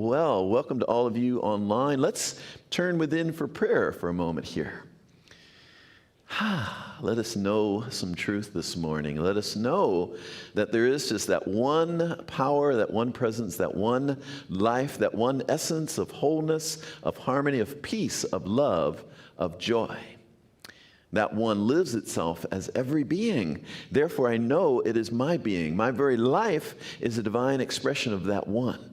Well, welcome to all of you online. Let's turn within for prayer for a moment here. Let us know some truth this morning. Let us know that there is just that one power, that one presence, that one life, that one essence of wholeness, of harmony, of peace, of love, of joy. That one lives itself as every being. Therefore, I know it is my being. My very life is a divine expression of that one.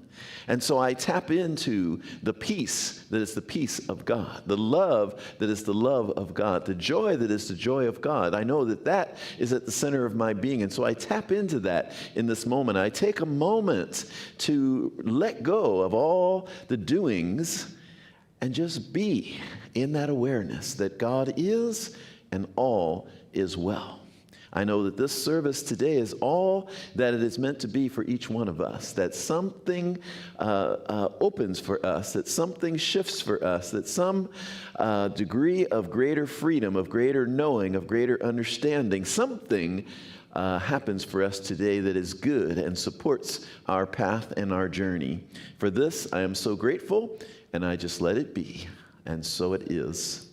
And so I tap into the peace that is the peace of God, the love that is the love of God, the joy that is the joy of God. I know that that is at the center of my being. And so I tap into that in this moment. I take a moment to let go of all the doings and just be in that awareness that God is and all is well. I know that this service today is all that it is meant to be for each one of us, that something opens for us, that something shifts for us, that some degree of greater freedom, of greater knowing, of greater understanding, something happens for us today that is good and supports our path and our journey. For this, I am so grateful, and I just let it be, and so it is.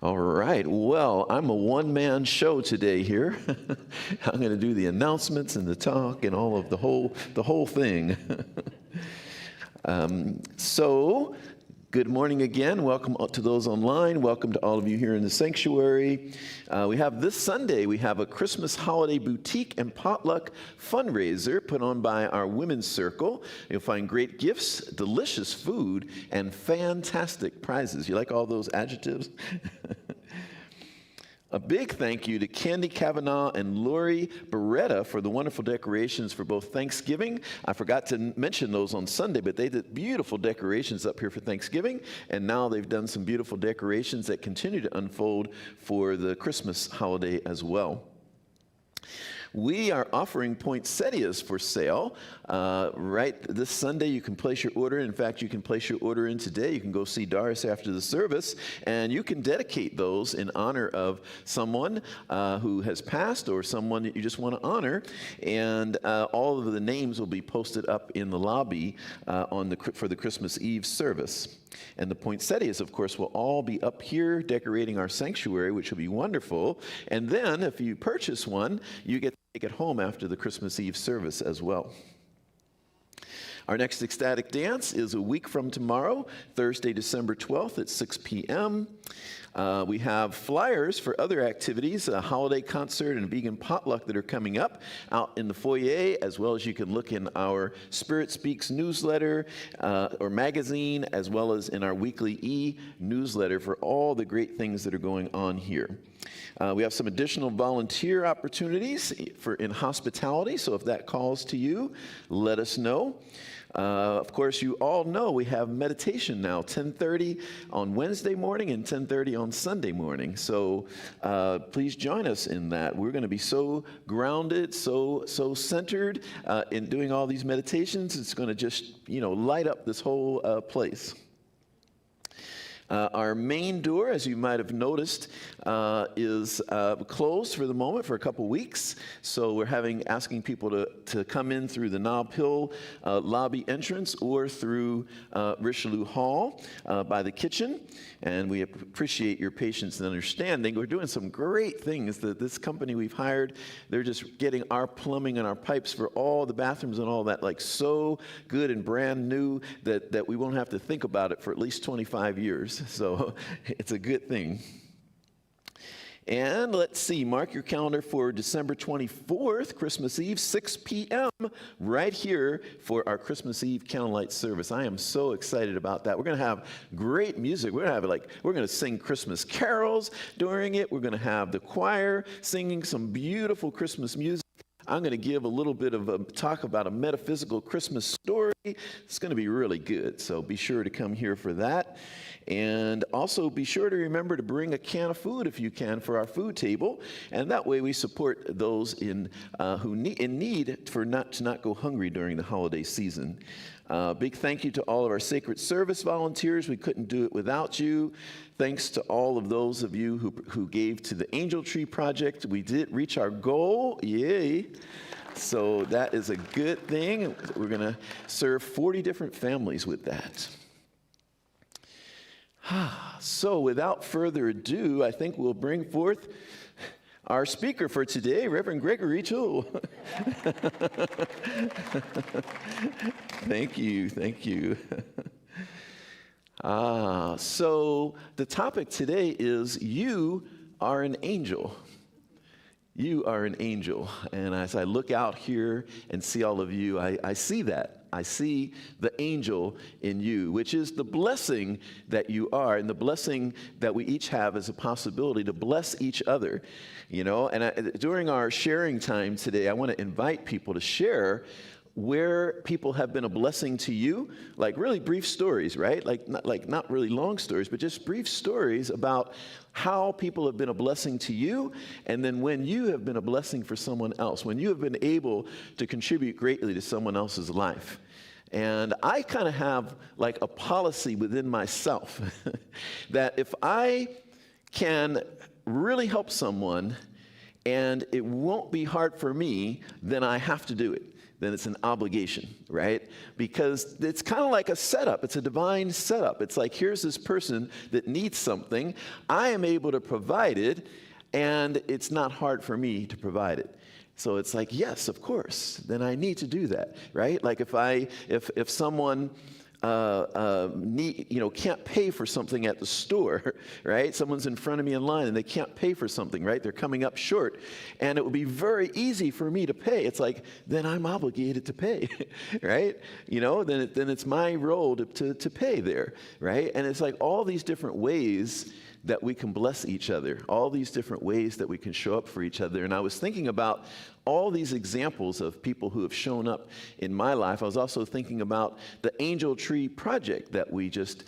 All right, well, I'm a one-man show today here. I'm going to do the announcements and the talk and all of the whole thing. So, good morning again. Welcome to those online. Welcome to all of you here in the sanctuary. We have this Sunday, we have a Christmas holiday boutique and potluck fundraiser put on by our women's circle. You'll find great gifts, delicious food, and fantastic prizes. You like all those adjectives? A big thank you to Candy Kavanaugh and Lori Beretta for the wonderful decorations for both Thanksgiving. I forgot to mention those on Sunday, but they did beautiful decorations up here for Thanksgiving, and now they've done some beautiful decorations that continue to unfold for the Christmas holiday as well. We are offering poinsettias for sale. Right this Sunday, you can place your order. In fact, you can place your order in today. You can go see Doris after the service, and you can dedicate those in honor of someone who has passed or someone that you just want to honor. And all of the names will be posted up in the lobby for the Christmas Eve service. And the poinsettias, of course, will all be up here decorating our sanctuary, which will be wonderful. And then, if you purchase one, you get to take it home after the Christmas Eve service as well. Our next ecstatic dance is a week from tomorrow, Thursday, December 12th at 6 p.m. We have flyers for other activities, a holiday concert and vegan potluck that are coming up out in the foyer, as well as you can look in our Spirit Speaks newsletter or magazine, as well as in our weekly e-newsletter for all the great things that are going on here. We have some additional volunteer opportunities in hospitality, so if that calls to you, let us know. Of course, you all know we have meditation now, 10:30 on Wednesday morning and 10:30 on Sunday morning. So please join us in that. We're going to be so grounded, so centered in doing all these meditations. It's going to just, light up this whole place. Our main door, as you might have noticed, is closed for the moment for a couple weeks. So we're asking people to come in through the Nob Hill lobby entrance or through Richelieu Hall by the kitchen. And we appreciate your patience and understanding. We're doing some great things. This company we've hired, they're just getting our plumbing and our pipes for all the bathrooms and all that, so good and brand new that we won't have to think about it for at least 25 years. So it's a good thing. And let's see, mark your calendar for December 24th, Christmas Eve, 6 p.m., right here for our Christmas Eve candlelight service. I am so excited about that. We're going to have great music. We're going to sing Christmas carols during it. We're going to have the choir singing some beautiful Christmas music. I'm going to give a little bit of a talk about a metaphysical Christmas story. It's going to be really good, so be sure to come here for that. And also be sure to remember to bring a can of food if you can for our food table, and that way we support those in need to not go hungry during the holiday season. Big thank you to all of our Sacred Service volunteers. We couldn't do it without you. Thanks to all of those of you who gave to the Angel Tree Project. We did reach our goal. Yay. So that is a good thing. We're going to serve 40 different families with that. So without further ado, I think we'll bring forth our speaker for today, Reverend Gregory Toole. Thank you. So the topic today is you are an angel. You are an angel. And as I look out here and see all of you, I see that. I see the angel in you, which is the blessing that you are, and the blessing that we each have is a possibility to bless each other. You know, and during our sharing time today, I want to invite people to share where people have been a blessing to you, like really brief stories, right? Not really long stories, but just brief stories about how people have been a blessing to you, and then when you have been a blessing for someone else, when you have been able to contribute greatly to someone else's life. And I kind of have like a policy within myself that if I can really help someone and it won't be hard for me, then I have to do it. Then it's an obligation, right? Because it's kind of like a setup. It's a divine setup. It's like, here's this person that needs something. I am able to provide it, and it's not hard for me to provide it. So it's like, yes, of course, then I need to do that, right? Like if someone can't pay for something at the store, right? Someone's in front of me in line and they can't pay for something, right? They're coming up short, and it would be very easy for me to pay. It's like, then I'm obligated to pay, right? You know, then it's my role to pay there, right? And it's like all these different ways that we can bless each other, all these different ways that we can show up for each other. And I was thinking about all these examples of people who have shown up in my life. I was also thinking about the Angel Tree Project that we just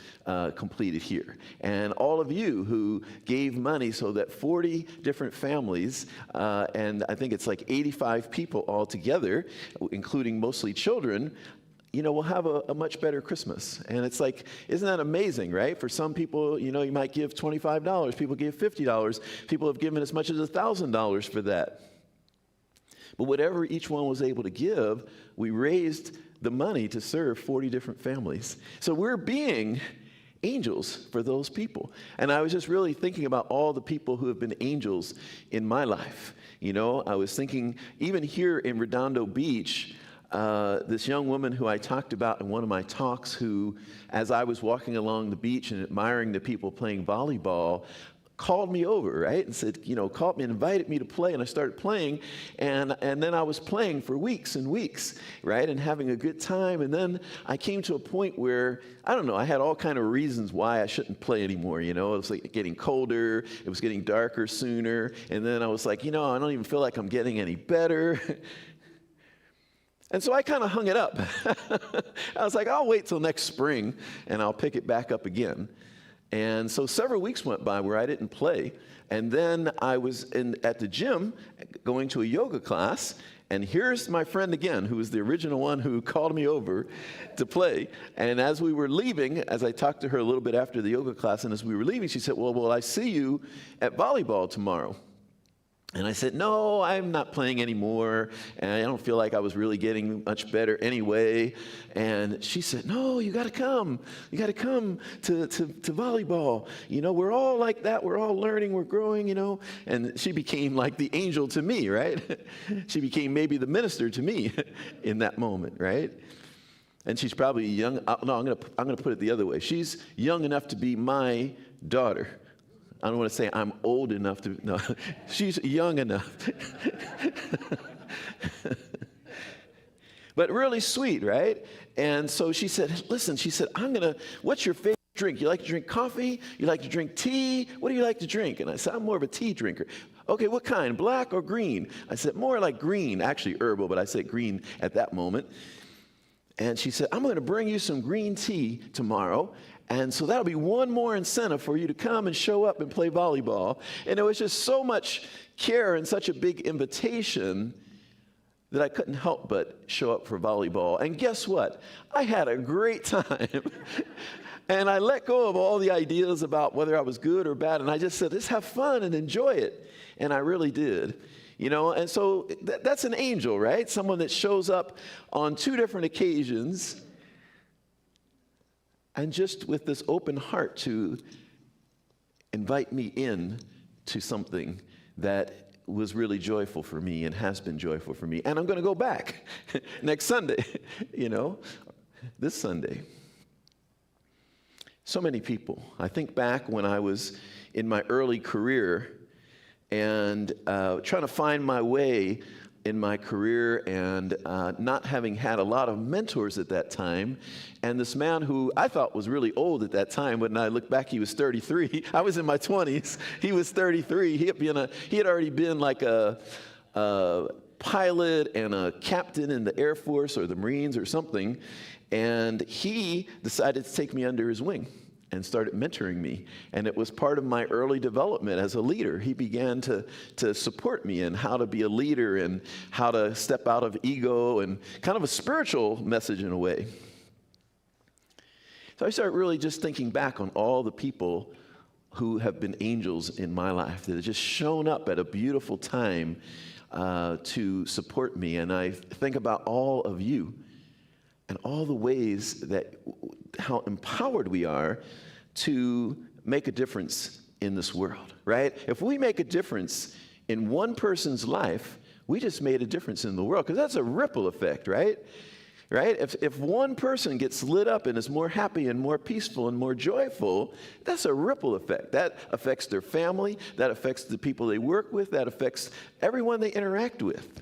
completed here. And all of you who gave money so that 40 different families, and I think it's like 85 people altogether, including mostly children, you know, we'll have a much better Christmas. And it's like, isn't that amazing, right? For some people, you know, you might give $25, people give $50, people have given as much as $1,000 for that. But whatever each one was able to give, we raised the money to serve 40 different families. So we're being angels for those people. And I was just really thinking about all the people who have been angels in my life. You know, I was thinking, even here in Redondo Beach, this young woman who I talked about in one of my talks, who, as I was walking along the beach and admiring the people playing volleyball, called me over, right, and said, you know, called me and invited me to play, and I started playing, and then I was playing for weeks and weeks, right, and having a good time, and then I came to a point where, I don't know, I had all kind of reasons why I shouldn't play anymore, you know. It was like getting colder, it was getting darker sooner, and then I was like, you know, I don't even feel like I'm getting any better. And so I kind of hung it up. I was like, I'll wait till next spring, and I'll pick it back up again. And so several weeks went by where I didn't play. And then I was at the gym going to a yoga class, and here's my friend again, who was the original one who called me over to play. And as we were leaving, as I talked to her a little bit after the yoga class, and as we were leaving, she said, well, I see you at volleyball tomorrow. And I said, no, I'm not playing anymore, and I don't feel like I was really getting much better anyway. And she said, no, you got to come. You got to come to volleyball. You know, we're all like that. We're all learning. We're growing, you know. And she became like the angel to me, right? She became maybe the minister to me in that moment, right? And she's probably young. No, I'm gonna put it the other way. She's young enough to be my daughter. I don't want to say I'm old enough to, no, she's young enough. But really sweet, right? And so she said, listen, she said, what's your favorite drink? You like to drink coffee? You like to drink tea? What do you like to drink? And I said, I'm more of a tea drinker. Okay, what kind, black or green? I said, more like green, actually herbal, but I said green at that moment. And she said, I'm going to bring you some green tea tomorrow. And so that'll be one more incentive for you to come and show up and play volleyball. And it was just so much care and such a big invitation that I couldn't help but show up for volleyball. And guess what? I had a great time. And I let go of all the ideas about whether I was good or bad. And I just said, let's have fun and enjoy it. And I really did. And so that's an angel, right? Someone that shows up on 2 different occasions and just with this open heart to invite me in to something that was really joyful for me and has been joyful for me. And I'm going to go back next Sunday, this Sunday. So many people. I think back when I was in my early career and trying to find my way in my career and not having had a lot of mentors at that time. And this man who I thought was really old at that time, when I look back, he was 33. I was in my 20s. He was 33. He had already been like a pilot and a captain in the Air Force or the Marines or something. And he decided to take me under his wing and started mentoring me. And it was part of my early development as a leader. He began to support me in how to be a leader and how to step out of ego and kind of a spiritual message in a way. So I started really just thinking back on all the people who have been angels in my life that have just shown up at a beautiful time to support me. And I think about all of you and all the ways that how empowered we are to make a difference in this world, right? If we make a difference in one person's life, we just made a difference in the world, because that's a ripple effect, right? Right? If one person gets lit up and is more happy and more peaceful and more joyful, that's a ripple effect. That affects their family, that affects the people they work with, that affects everyone they interact with.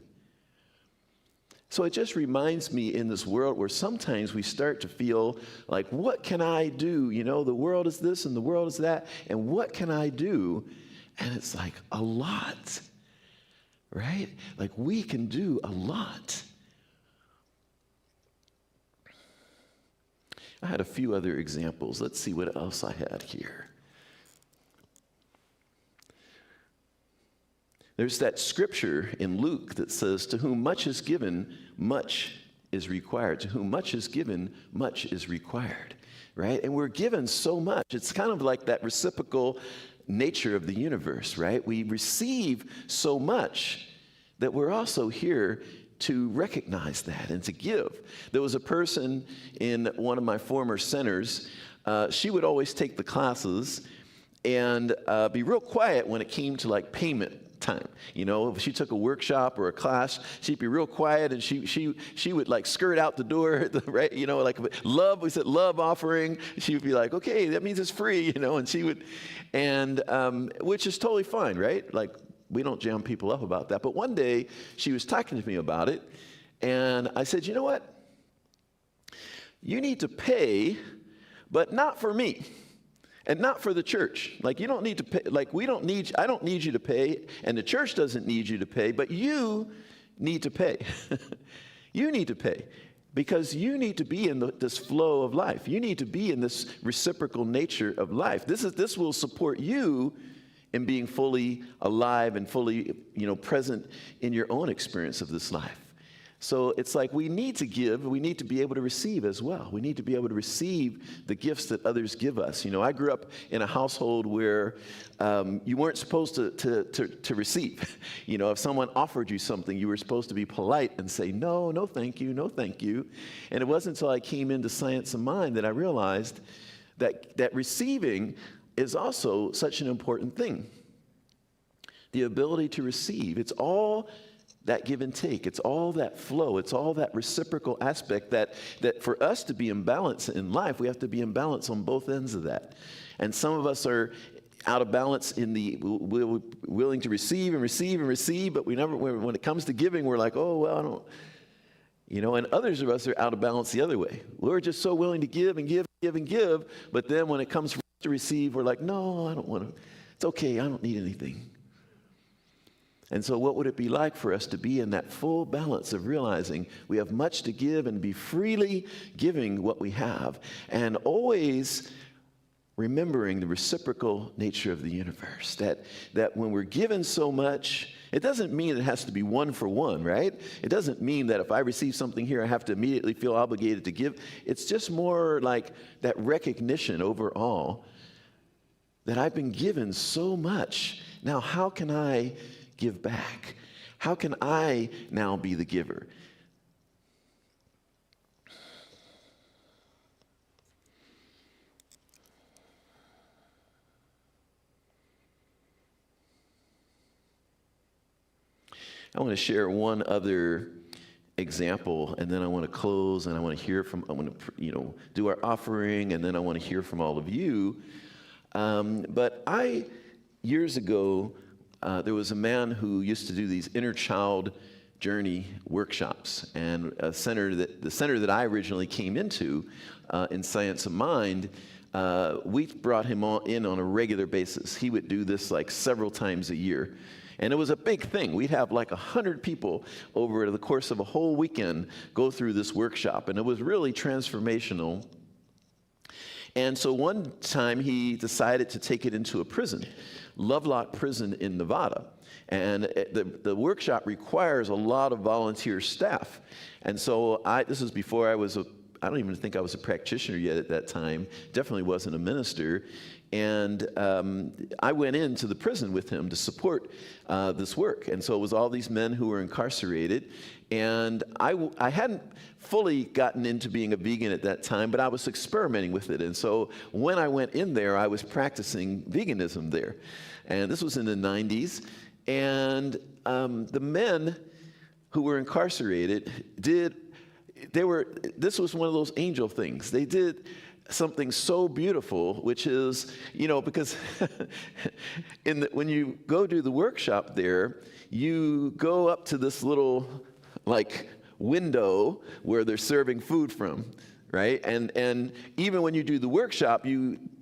So it just reminds me in this world where sometimes we start to feel like, what can I do? The world is this and the world is that, and what can I do? And it's like a lot, right? Like we can do a lot. I had a few other examples. Let's see what else I had here. There's that scripture in Luke that says, to whom much is given, much is required. To whom much is given, much is required, right? And we're given so much. It's kind of like that reciprocal nature of the universe, right? We receive so much that we're also here to recognize that and to give. There was a person in one of my former centers. She would always take the classes and be real quiet when it came to like payment time. If she took a workshop or a class, she'd be real quiet, and she would like skirt out the door, right? Like love, we said love offering. She would be like, okay, that means it's free, and she would, which is totally fine, right? Like we don't jam people up about that. But one day she was talking to me about it, and I said, you know what? You need to pay, but not for me. And not for the church. Like you don't need to pay, like I don't need you to pay, and the church doesn't need you to pay, but you need to pay. You need to pay because you need to be in this flow of life. You need to be in this reciprocal nature of life. This will support you in being fully alive and fully, present in your own experience of this life. So it's like we need to give, we need to be able to receive as well. We need to be able to receive the gifts that others give us. I grew up in a household where you weren't supposed to receive. If someone offered you something, you were supposed to be polite and say, no, no thank you, no thank you. And it wasn't until I came into Science of Mind that I realized that receiving is also such an important thing. The ability to receive, it's all that give and take. It's all that flow. It's all that reciprocal aspect that for us to be in balance in life, we have to be in balance on both ends of that. And some of us are out of balance we're willing to receive and receive and receive, but we never, when it comes to giving, we're like, oh, well, I don't, and others of us are out of balance the other way. We're just so willing to give and give and give and give, but then when it comes to receive, we're like, no, I don't want to. It's okay. I don't need anything. And so what would it be like for us to be in that full balance of realizing we have much to give and be freely giving what we have, and always remembering the reciprocal nature of the universe, that when we're given so much, it doesn't mean it has to be one for one, right? It doesn't mean that if I receive something here, I have to immediately feel obligated to give. It's just more like that recognition overall that I've been given so much. Now, how can I give back? How can I now be the giver? I want to share one other example, and then I want to close, and I want to do our offering, and then I want to hear from all of you. But years ago, there was a man who used to do these inner child journey workshops, and the center that I originally came into in Science of Mind, we brought him in on a regular basis. He would do this like several times a year. And it was a big thing. We'd have like 100 people over the course of a whole weekend go through this workshop. And it was really transformational. And so one time he decided to take it into a prison, Lovelock Prison in Nevada. And the workshop requires a lot of volunteer staff. And so this was before I don't even think I was a practitioner yet at that time. Definitely wasn't a minister. And I went into the prison with him to support this work. And so it was all these men who were incarcerated. And I hadn't fully gotten into being a vegan at that time, but I was experimenting with it. And so when I went in there, I was practicing veganism there. And this was in the 90s. And the men who were incarcerated this was one of those angel things. They did something so beautiful, which is, because when you go do the workshop there, you go up to this little window where they're serving food from, right? And even when you do the workshop,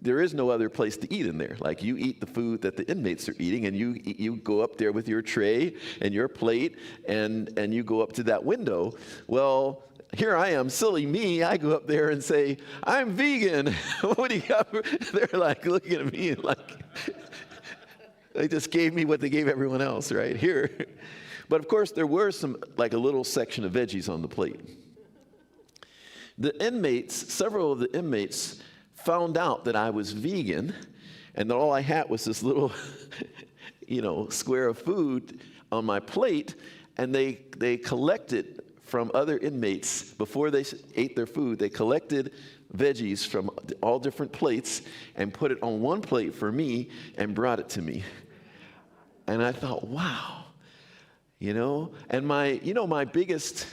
there is no other place to eat in there. Like, you eat the food that the inmates are eating, and you go up there with your tray and your plate, and you go up to that window. Well, here I am, silly me. I go up there and say, I'm vegan. What do you got? They're like looking at me like they just gave me what they gave everyone else right here. But of course, there were a little section of veggies on the plate. Several of the inmates found out that I was vegan, and that all I had was this little, square of food on my plate, and they collected from other inmates, before they ate their food, they collected veggies from all different plates and put it on one plate for me and brought it to me. And I thought, wow, and my biggest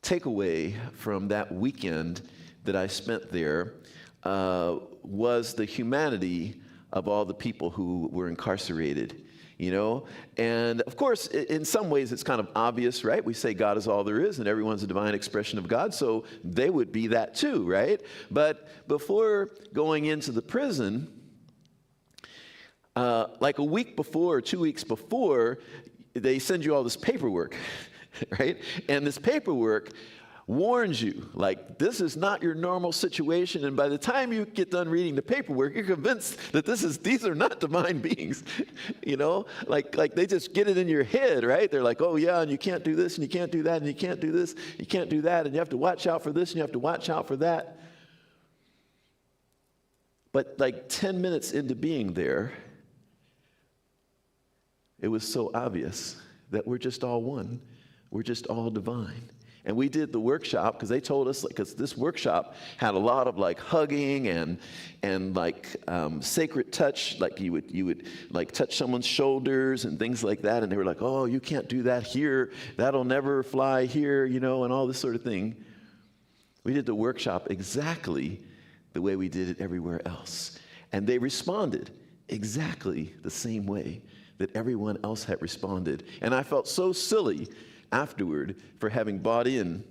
takeaway from that weekend that I spent there was the humanity of all the people who were incarcerated. And of course, in some ways, it's kind of obvious, right? We say God is all there is, and everyone's a divine expression of God, so they would be that too, right? But before going into the prison, like a week before or 2 weeks before, they send you all this paperwork, right? And this paperwork warns you, like, this is not your normal situation, and by the time you get done reading the paperwork, you're convinced that these are not divine beings, like they just get it in your head, right? They're like, oh yeah, and you can't do this, and you can't do that, and you can't do this, you can't do that, and you have to watch out for this, and you have to watch out for that. But like 10 minutes into being there, it was so obvious that we're just all one. We're just all divine. And we did the workshop because they told us, because this workshop had a lot of hugging and sacred touch, like you would touch someone's shoulders and things like that. And they were like, oh, you can't do that here. That'll never fly here, and all this sort of thing. We did the workshop exactly the way we did it everywhere else. And they responded exactly the same way that everyone else had responded. And I felt so silly afterward for having bought in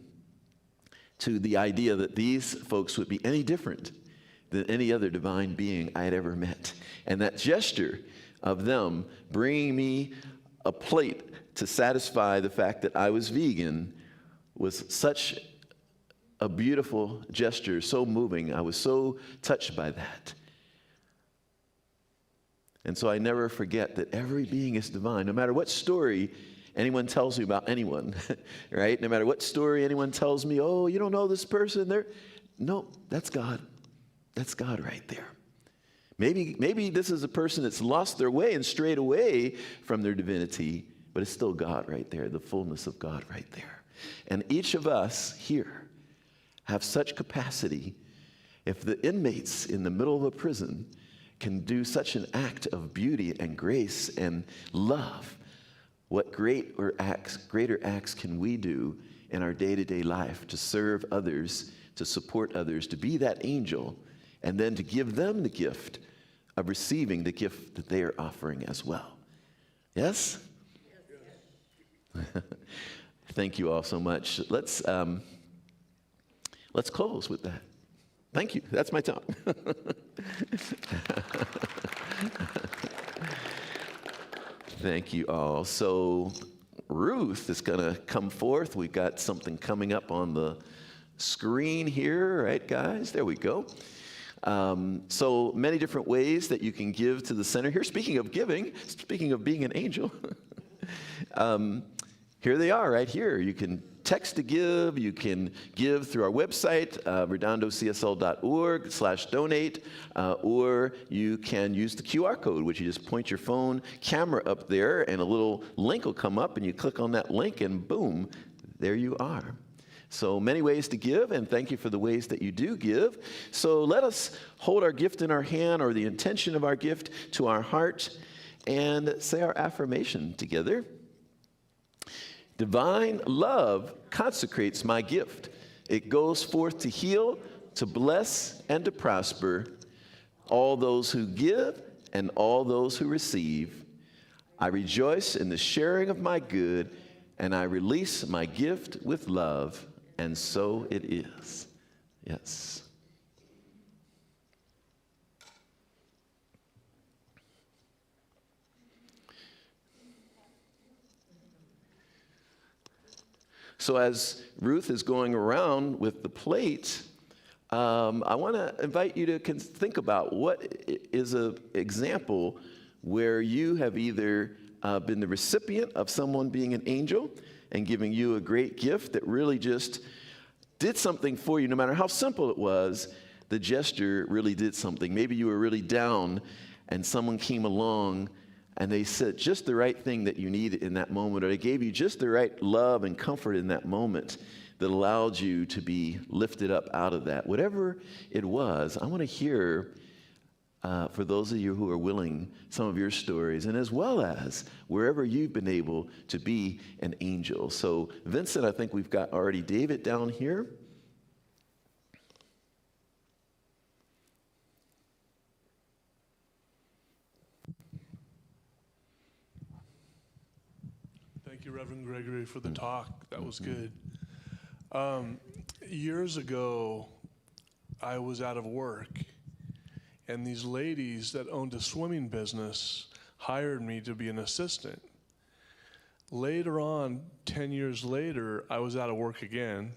to the idea that these folks would be any different than any other divine being I had ever met. And that gesture of them bringing me a plate to satisfy the fact that I was vegan was such a beautiful gesture, so moving. I was so touched by that. And so I never forget that every being is divine, no matter what story anyone tells you about anyone, right? No matter what story anyone tells me, oh, you don't know this person. No, that's God. That's God right there. Maybe this is a person that's lost their way and strayed away from their divinity, but it's still God right there, the fullness of God right there. And each of us here have such capacity. If the inmates in the middle of a prison can do such an act of beauty and grace and love, what greater acts can we do in our day-to-day life to serve others, to support others, to be that angel, and then to give them the gift of receiving the gift that they are offering as well. Yes? Thank you all so much. Let's close with that. Thank you. That's my tongue. Thank you all. So Ruth is going to come forth. We've got something coming up on the screen here, right, guys? There we go. So many different ways that you can give to the center here. Speaking of giving, speaking of being an angel, here they are right here. You can text to give. You can give through our website, redondocsl.org/donate, or you can use the QR code, which you just point your phone camera up there, and a little link will come up, and you click on that link, and boom, there you are. So many ways to give, and thank you for the ways that you do give. So let us hold our gift in our hand, or the intention of our gift, to our heart, and say our affirmation together. Divine love consecrates my gift. It goes forth to heal, to bless, and to prosper all those who give and all those who receive. I rejoice in the sharing of my good, and I release my gift with love, and so it is. Yes. So as Ruth is going around with the plate, I want to invite you to think about what is an example where you have either been the recipient of someone being an angel and giving you a great gift that really just did something for you. No matter how simple it was, the gesture really did something. Maybe you were really down and someone came along and they said just the right thing that you needed in that moment, or they gave you just the right love and comfort in that moment that allowed you to be lifted up out of that. Whatever it was, I want to hear, for those of you who are willing, some of your stories, and as well as wherever you've been able to be an angel. So Vincent, I think we've got already David down here. Thank you, Reverend Gregory, for the talk. That was good. Years ago, I was out of work, and these ladies that owned a swimming business hired me to be an assistant. Later on, 10 years later, I was out of work again,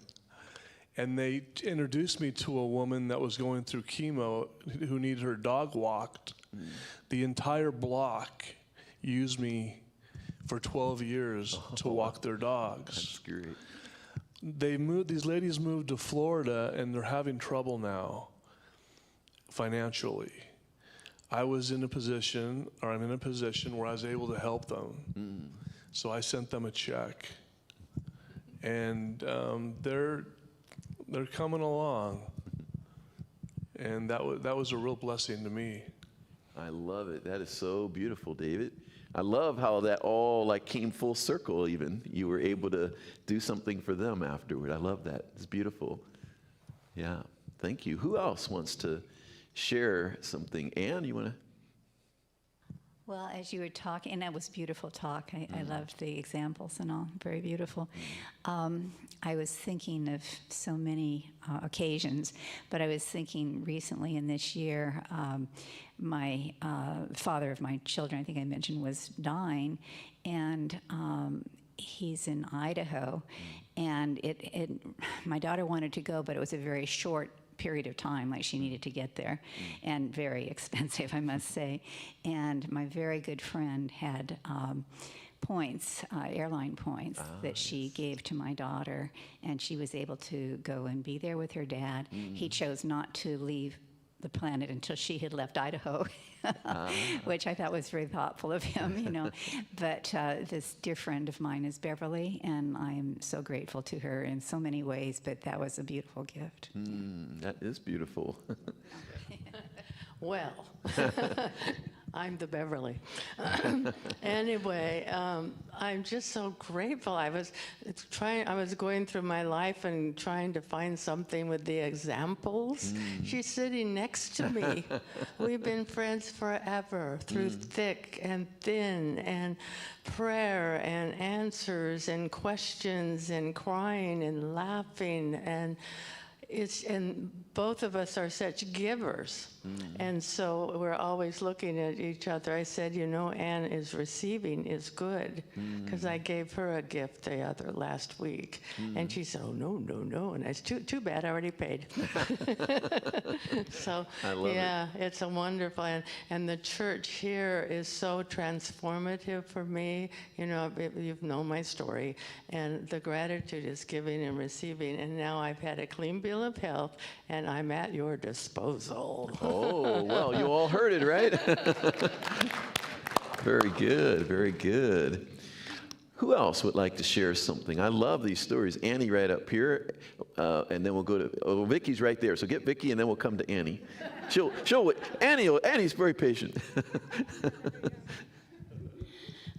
and they introduced me to a woman that was going through chemo who needed her dog walked. The entire block used me for 12 years to walk their dogs. That's great. These ladies moved to Florida, and they're having trouble now financially. I'm in a position where I was able to help them. So I sent them a check, and they're coming along, and that was a real blessing to me. I love it. That is so beautiful, David. I love how that all came full circle even. You were able to do something for them afterward. I love that. It's beautiful. Yeah, thank you. Who else wants to share something? Anne, you want to? Well, as you were talking, and that was beautiful talk. I loved the examples and all, very beautiful. I was thinking of so many occasions, but I was thinking recently in this year, my father of my children, I think I mentioned, was dying, and he's in Idaho, and my daughter wanted to go, but it was a very short period of time, she needed to get there, and very expensive, I must say. And my very good friend had points, airline points, that she gave to my daughter, and she was able to go and be there with her dad. He chose not to leave the planet until she had left Idaho, which I thought was very thoughtful of him, you know. But this dear friend of mine is Beverly, and I am so grateful to her in so many ways, but that was a beautiful gift. That is beautiful. Well, I'm the Beverly. Anyway, I'm just so grateful. I was going through my life and trying to find something with the examples. She's sitting next to me. We've been friends forever, through thick and thin, and prayer and answers and questions and crying and laughing, and both of us are such givers. And so we're always looking at each other. I said, you know, Anne is receiving is good, because I gave her a gift last week. And she said, oh, no. And it's too bad, I already paid. So, I love yeah, it's a wonderful, and the church here is so transformative for me. You know, you've known my story, and the gratitude is giving and receiving. And now I've had a clean bill of health, and I'm at your disposal. Oh, well, you all heard it, right? Very good, very good. Who else would like to share something? I love these stories. Annie right up here, and then we'll go to, Vicky's right there. So get Vicky, and then we'll come to Annie. Annie's very patient.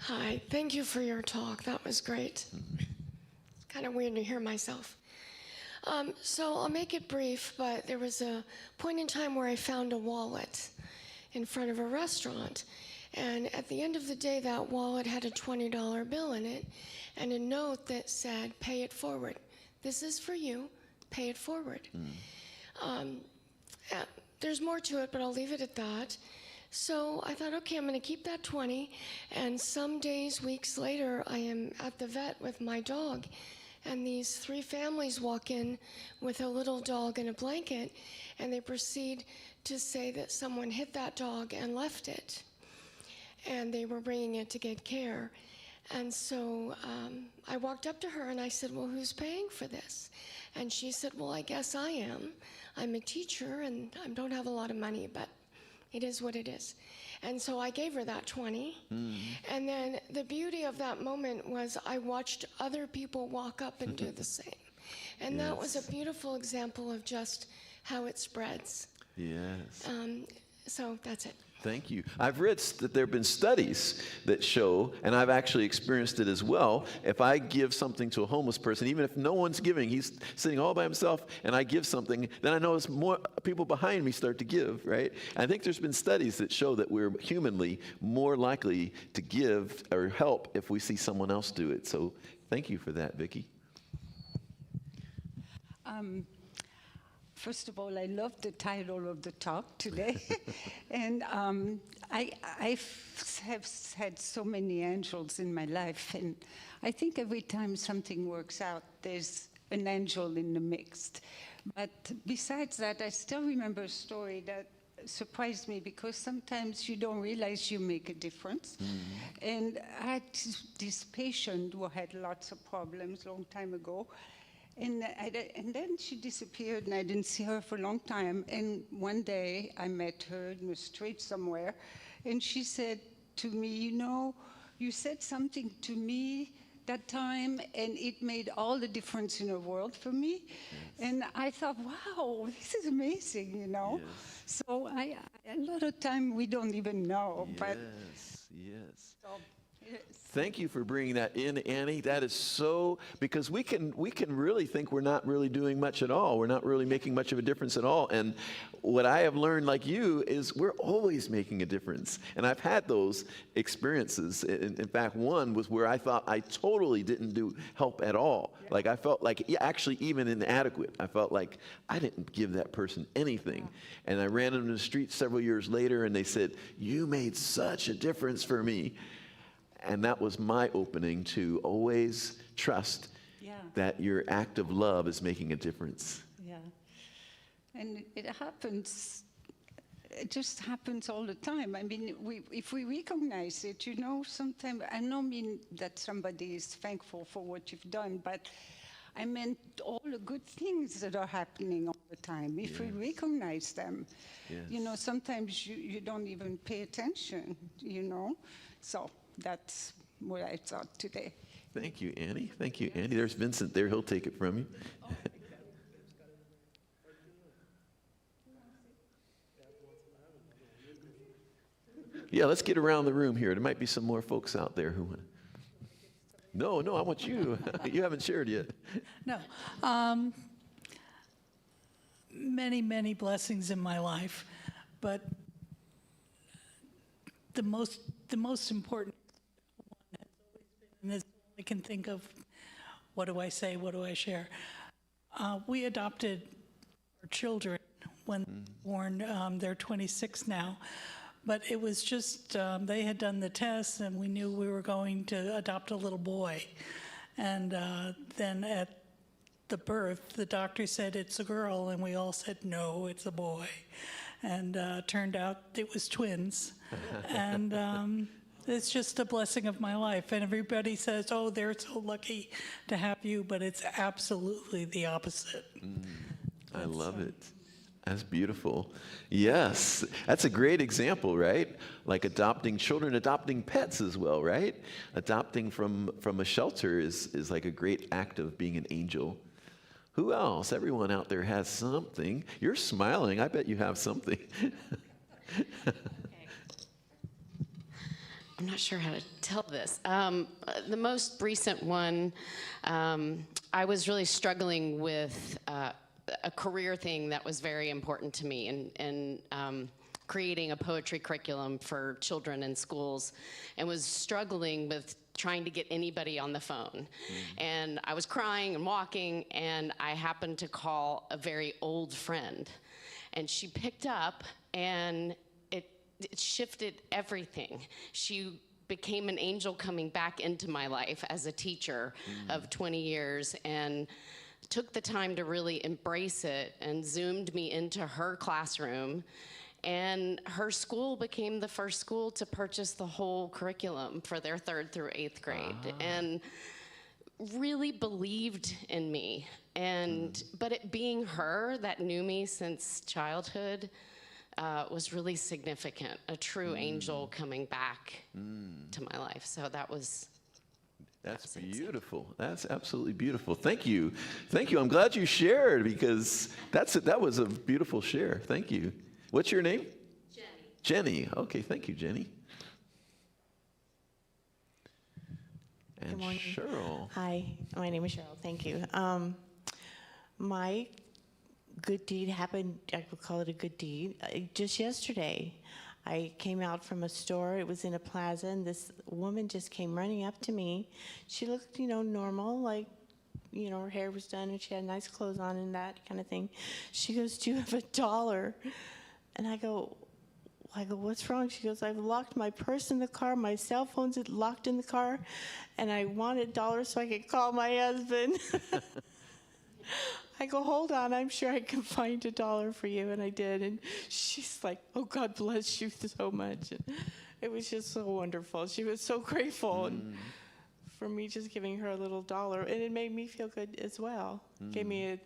Hi, thank you for your talk. That was great. It's kind of weird to hear myself. So I'll make it brief, but there was a point in time where I found a wallet in front of a restaurant. And at the end of the day, that wallet had a $20 bill in it and a note that said, pay it forward. This is for you, pay it forward. There's more to it, but I'll leave it at that. So I thought, okay, I'm going to keep that 20. And some days, weeks later, I am at the vet with my dog. And these 3 families walk in with a little dog in a blanket, and they proceed to say that someone hit that dog and left it. And they were bringing it to get care. And so I walked up to her and I said, well, who's paying for this? And she said, well, I guess I am. I'm a teacher and I don't have a lot of money, but it is what it is. And so I gave her that 20. And then the beauty of that moment was I watched other people walk up and do the same. And that was a beautiful example of just how it spreads. Yes. So that's it. Thank you. I've read that there have been studies that show, and I've actually experienced it as well, if I give something to a homeless person, even if no one's giving, he's sitting all by himself, and I give something, then I notice more people behind me start to give, right? I think there's been studies that show that we're humanly more likely to give or help if we see someone else do it. So thank you for that, Vicki. First of all, I love the title of the talk today. And I have had so many angels in my life. And I think every time something works out, there's an angel in the mix. But besides that, I still remember a story that surprised me, because sometimes you don't realize you make a difference. And I had this patient who had lots of problems a long time ago. And then she disappeared, and I didn't see her for a long time. And one day, I met her in the street somewhere, and she said to me, you know, you said something to me that time, and it made all the difference in the world for me. And I thought, wow, this is amazing, you know. So a lot of time we don't even know. But Yes. so, yes. Thank you for bringing that in, Annie. That is so, because we can really think we're not really doing much at all. We're not really making much of a difference at all. And what I have learned, like you, is we're always making a difference. And I've had those experiences. In fact, one was where I thought I totally didn't do help at all. Like I felt like actually even inadequate. I felt like I didn't give that person anything. And I ran into the street several years later, and they said, you made such a difference for me. And that was my opening to always trust that your act of love is making a difference. Yeah. And it happens, it just happens all the time. I mean, if we recognize it, you know, sometimes, I don't mean that somebody is thankful for what you've done, but I meant all the good things that are happening all the time, if we recognize them. You know, sometimes you don't even pay attention, you know. So that's what I thought today. Thank you, Annie. Thank you, Annie. There's Vincent there. He'll take it from you. Yeah, let's get around the room here. There might be some more folks out there who want to. No, I want you. You haven't shared yet. No. Many blessings in my life, but the most important one has always been, and this I can think of, what do I say, what do I share? We adopted our children when born. They're 26 now. But it was just, they had done the tests, and we knew we were going to adopt a little boy. And then at the birth, the doctor said it's a girl, and we all said, no, it's a boy. And turned out it was twins. And it's just a blessing of my life. And everybody says, oh, they're so lucky to have you, but it's absolutely the opposite. I love it. That's beautiful. Yes, that's a great example, right? Like adopting children, adopting pets as well, right? Adopting from a shelter is like a great act of being an angel. Who else? Everyone out there has something. You're smiling. I bet you have something. I'm not sure how to tell this. The most recent one, I was really struggling with a career thing that was very important to me, and creating a poetry curriculum for children in schools, and was struggling with trying to get anybody on the phone. And I was crying and walking, and I happened to call a very old friend, and she picked up, and it shifted everything. She became an angel coming back into my life as a teacher of 20 years, and took the time to really embrace it and zoomed me into her classroom. And her school became the first school to purchase the whole curriculum for their 3rd through 8th grade. And really believed in me. And but it being her that knew me since childhood was really significant. A true angel coming back to my life. So that's beautiful. That's absolutely beautiful. Thank you. Thank you. I'm glad you shared, because that was a beautiful share. Thank you. What's your name? Jenny. Okay, thank you, Jenny. And Good morning. Cheryl. Hi, my name is Cheryl. Thank you. My good deed happened, I would call it a good deed, just yesterday. I came out from a store, it was in a plaza, and this woman just came running up to me. She looked, normal, like, her hair was done and she had nice clothes on and that kind of thing. She goes, do you have $1? And I go, what's wrong? She goes, I've locked my purse in the car, my cell phone's locked in the car, and I want $1 so I could call my husband. I go, hold on, I'm sure I can find $1 for you, and I did. And she's like, oh, God bless you so much. And it was just so wonderful. She was so grateful and for me just giving her a little $1, and it made me feel good as well. Gave me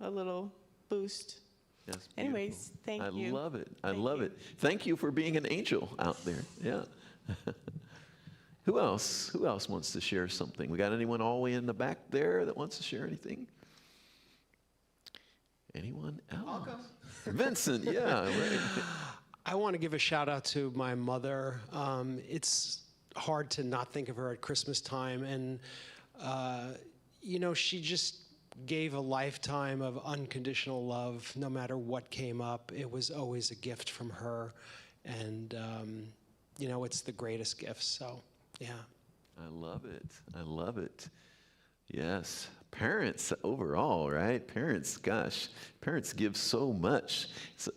a little boost. That's beautiful. Anyways, thank you. I love it. I love it. Thank you for being an angel out there. Yeah. Who else? Who else wants to share something? We got anyone all the way in the back there that wants to share anything? Anyone else? Vincent, yeah. Right. I want to give a shout out to my mother. It's hard to not think of her at Christmas time. And, she just gave a lifetime of unconditional love no matter what came up. It was always a gift from her. And, it's the greatest gift. So, yeah. I love it. I love it. Yes. Parents overall, right? Parents, gosh, parents give so much. So,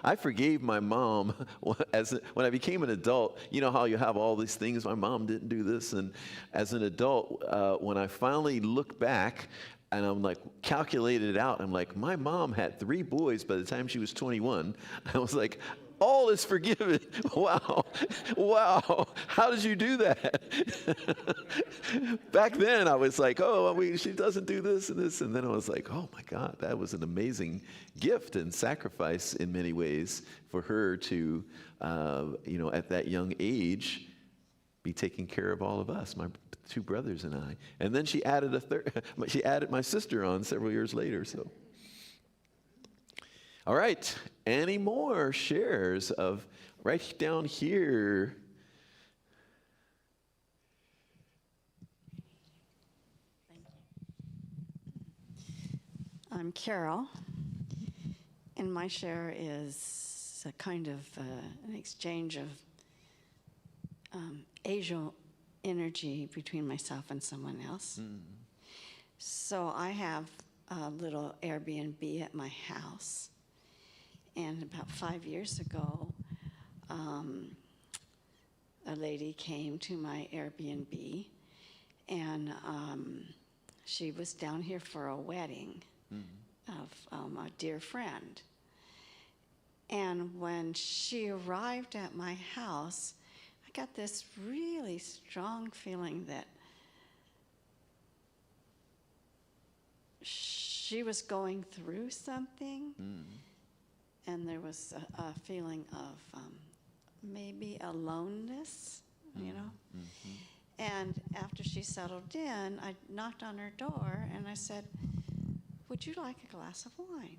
I forgave my mom when I became an adult. You know how you have all these things, my mom didn't do this. And as an adult, when I finally look back and I'm like, calculated it out, I'm like, my mom had 3 boys by the time she was 21. I was like, All is forgiven. Wow. Wow. How did you do that? Back then, I was like, oh, she doesn't do this and this. And then I was like, oh, my God, that was an amazing gift and sacrifice in many ways for her to, at that young age, be taking care of all of us, my two brothers and I. And then she added she added my sister on several years later. So, all right. Any more shares of right down here? I'm Carol, and my share is a kind of an exchange of angel energy between myself and someone else. So I have a little Airbnb at my house, and about 5 years ago, a lady came to my Airbnb, and she was down here for a wedding of a dear friend. And when she arrived at my house, I got this really strong feeling that she was going through something, and there was a feeling of maybe aloneness, you know. And after she settled in, I knocked on her door and I said, "Would you like a glass of wine?"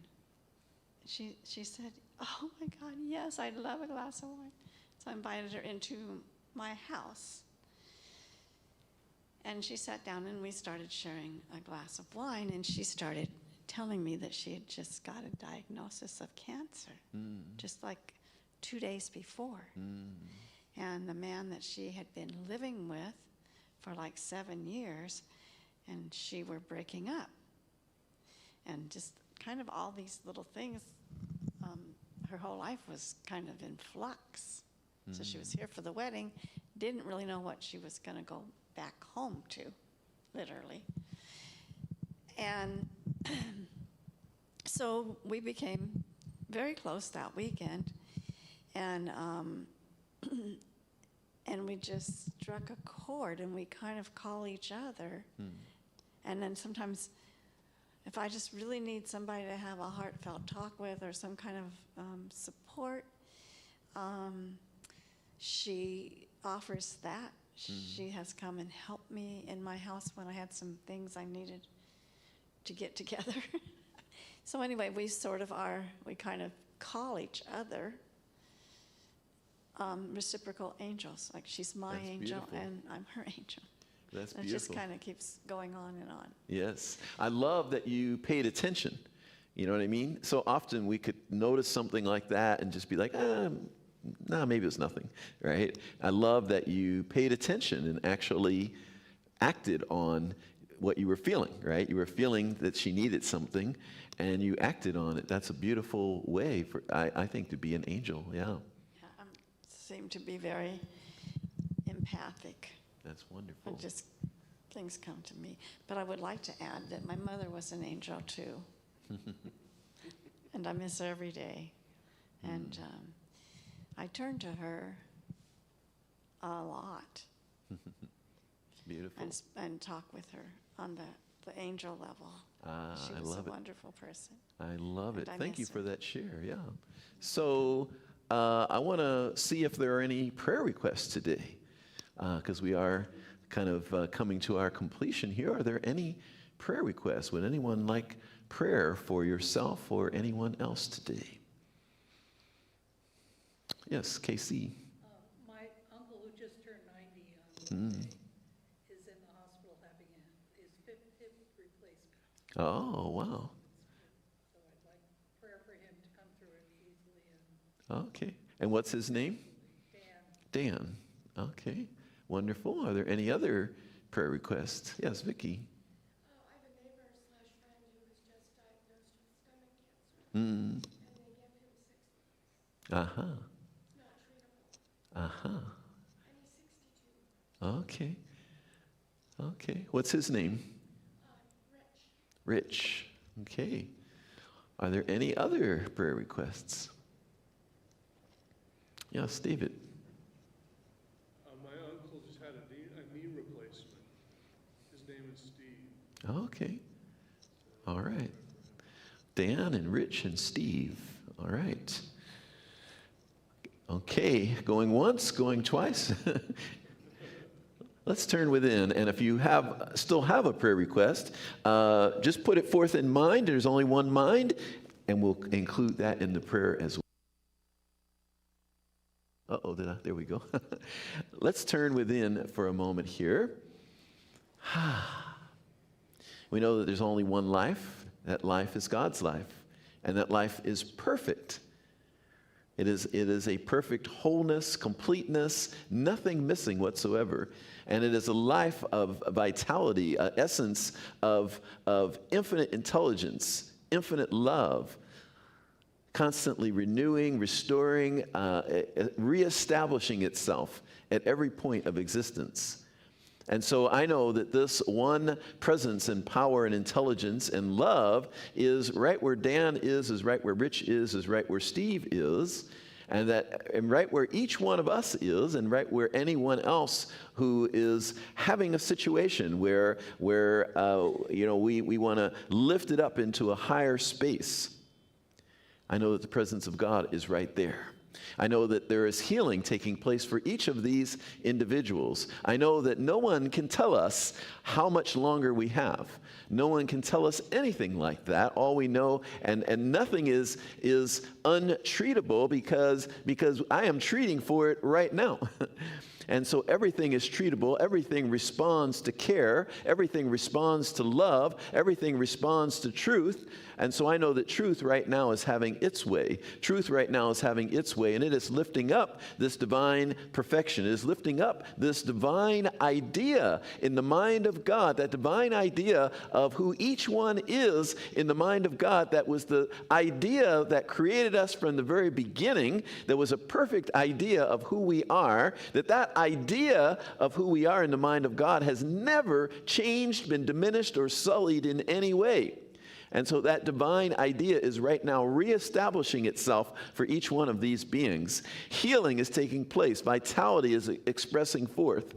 She said, "Oh my God, yes, I'd love a glass of wine." So I invited her into my house. And she sat down and we started sharing a glass of wine, and she started telling me that she had just got a diagnosis of cancer, just like 2 days before. And the man that she had been living with for like 7 years, and she were breaking up. And just kind of all these little things, her whole life was kind of in flux. So she was here for the wedding, didn't really know what she was going to go back home to, literally. And so we became very close that weekend, and we just struck a chord, and we kind of call each other. And then sometimes, if I just really need somebody to have a heartfelt talk with or some kind of support, she offers that. She has come and helped me in my house when I had some things I needed to get together. So anyway, we kind of call each other reciprocal angels. Like she's my That's angel beautiful. and I'm her angel. That's It beautiful. just kind of keeps going on and on. Yes. I love that you paid attention. You know what I mean? So often we could notice something like that and just be like, maybe it's nothing, right? I love that you paid attention and actually acted on what you were feeling, right? You were feeling that she needed something, and you acted on it. That's a beautiful way, I think, to be an angel, yeah. Yeah, I seem to be very empathic. That's wonderful. Just things come to me. But I would like to add that my mother was an angel too. And I miss her every day. And I turn to her a lot. Beautiful. And talk with her on the angel level. She I was love a it. wonderful person. I love it. And I Thank you miss for her. that share, yeah. So I want to see if there are any prayer requests today, because we are kind of coming to our completion here. Are there any prayer requests? Would anyone like prayer for yourself or anyone else today? Yes, KC. My uncle, who just turned 90 on Monday, is in the hospital having his hip replacement. Oh, wow. So I'd like prayer for him to come through it easily. And Okay. And what's his name? Dan, Dan. Okay. Wonderful. Are there any other prayer requests? Yes, Vicki. I have a neighbor / friend who was just diagnosed with stomach cancer, and they give him 6 months. Uh-huh. Not treatable. Uh-huh. And he's 62. Okay. Okay. What's his name? Rich. Rich. Okay. Are there any other prayer requests? Yes, David. My uncle just had a knee replacement. His name is Steve. Okay. All right. Dan and Rich and Steve. All right. Okay, going once, going twice. Let's turn within, and if you still have a prayer request, just put it forth in mind. There's only one mind, and we'll include that in the prayer as well. Uh-oh, there we go. Let's turn within for a moment here. We know that there's only one life. That life is God's life, and that life is perfect. It is a perfect wholeness, completeness, nothing missing whatsoever. And it is a life of vitality, an essence of infinite intelligence, infinite love, constantly renewing, restoring, reestablishing itself at every point of existence. And so I know that this one presence and power and intelligence and love is right where Dan is right where Rich is right where Steve is, and right where each one of us is, and right where anyone else who is having a situation where we want to lift it up into a higher space. I know that the presence of God is right there. I know that there is healing taking place for each of these individuals. I know that no one can tell us how much longer we have. No one can tell us anything like that. All we know, and nothing is untreatable because I am treating for it right now. And so everything is treatable. Everything responds to care. Everything responds to love. Everything responds to truth. And so I know that truth right now is having its way. Truth right now is having its way, and it is lifting up this divine perfection. It is lifting up this divine idea in the mind of God, that divine idea of who each one is in the mind of God. That was the idea that created us from the very beginning. That was a perfect idea of who we are, that idea of who we are in the mind of God has never changed, been diminished, or sullied in any way. And so that divine idea is right now reestablishing itself for each one of these beings. Healing is taking place. Vitality is expressing forth.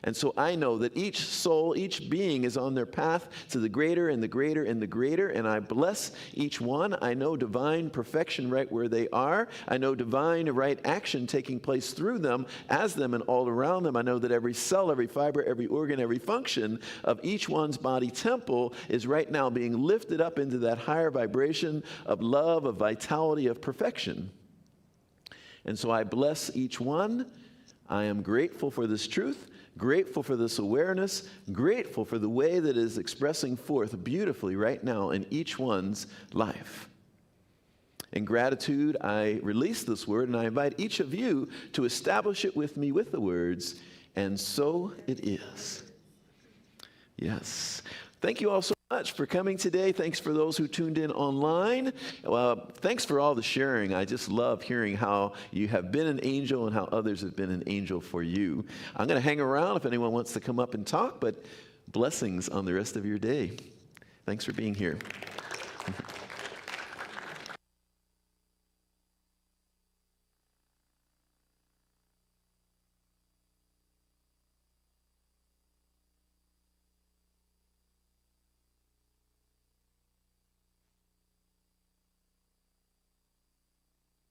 And so I know that each soul, each being is on their path to the greater and the greater and the greater, and I bless each one. I know divine perfection right where they are. I know divine right action taking place through them, as them, and all around them. I know that every cell, every fiber, every organ, every function of each one's body temple is right now being lifted up into that higher vibration of love, of vitality, of perfection. And so I bless each one. I am grateful for this truth. Grateful for this awareness, grateful for the way that it is expressing forth beautifully right now in each one's life. In gratitude, I release this word, and I invite each of you to establish it with me with the words, and so it is. Yes. Thank you all so much for coming today. Thanks for those who tuned in online. Thanks for all the sharing. I just love hearing how you have been an angel and how others have been an angel for you. I'm going to hang around if anyone wants to come up and talk, but blessings on the rest of your day. Thanks for being here.